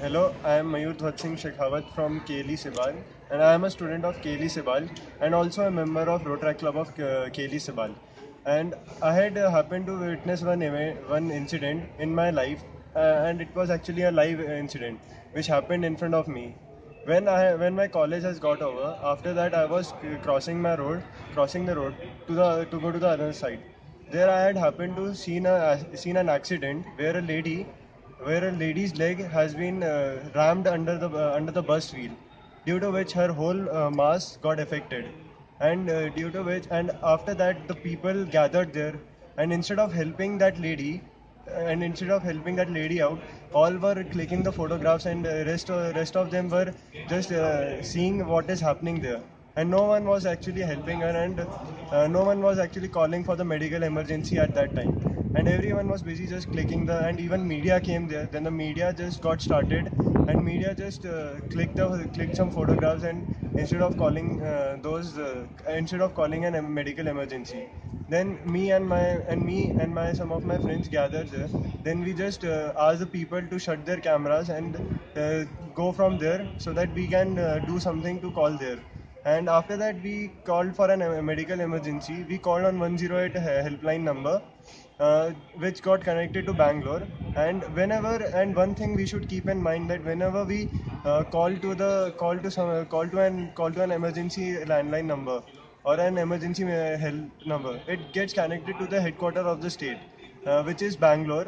Hello, I am Mayur Dhwaj Singh Shekhawat from KLE Sibal, and I am a student of KLE Sibal and also a member of Rotaract Club of KLE Sibal. And I had happened to witness one incident in my life, and it was actually a live incident which happened in front of me. When my college has got over, after that I was crossing the road to go to the other side. There I had happened to seen an accident where a lady's leg has been rammed under the bus wheel, due to which her whole mass got affected, and due to which and after that the people gathered there, and instead of helping that lady out, all were clicking the photographs, and rest of them were just seeing what is happening there, and no one was actually helping her, and no one was actually calling for the medical emergency at that time, and everyone was busy just clicking the and even media came there. Then the media just got started, and media just clicked some photographs, and instead of calling an medical emergency, then me and my some of my friends gathered there. Then we just asked the people to shut their cameras and go from there so that we can do something to call there. And after that, we called for a medical emergency. We called on 108 helpline number, which got connected to Bangalore. And one thing we should keep in mind, that whenever we call to an emergency landline number or an emergency help number, it gets connected to the headquarter of the state, which is Bangalore.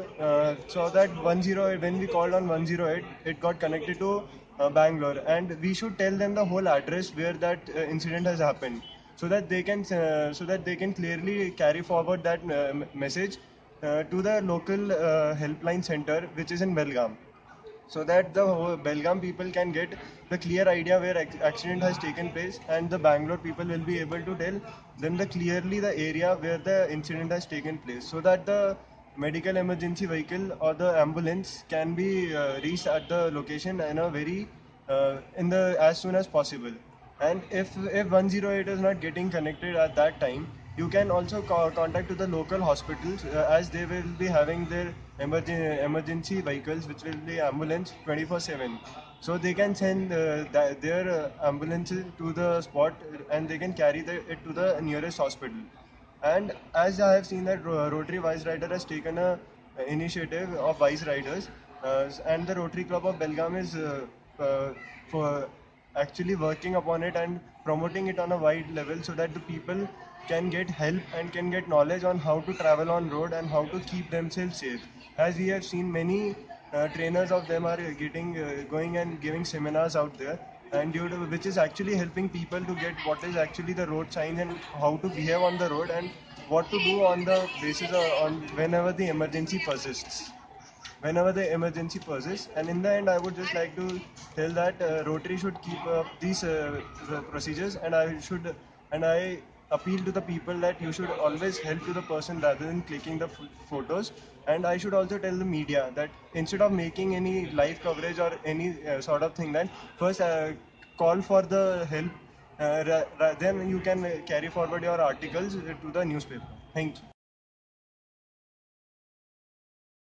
So that 108, when we called on 108, it got connected to Bangalore, and we should tell them the whole address where that incident has happened, so that they can clearly carry forward that message to the local helpline center, which is in Belgaum, so that the whole Belgaum people can get the clear idea where accident has taken place, and the Bangalore people will be able to tell them clearly the area where the incident has taken place, so that the medical emergency vehicle or the ambulance can be reached at the location in a very in the as soon as possible. And if 108 is not getting connected at that time, you can also contact to the local hospitals, as they will be having their emergency vehicles, which will be ambulance 24/7. So they can send their ambulances to the spot, and they can carry it to the nearest hospital. And as I have seen that Rotary Vice Rider has taken a initiative of Vice Riders, and the Rotary Club of Belgaum is for actually working upon it and promoting it on a wide level, so that the people can get help and can get knowledge on how to travel on road and how to keep themselves safe. As we have seen, many trainers of them are getting going and giving seminars out there, and due to which is actually helping people to get what is actually the road signs and how to behave on the road, and what to do on the basis on whenever the emergency persists. And in the end, I would just like to tell that Rotary should keep up these procedures, and I appeal to the people that you should always help to the person rather than clicking the photos. And I should also tell the media that instead of making any live coverage or any sort of thing, then first call for the help. Then you can carry forward your articles to the newspaper. Thank you.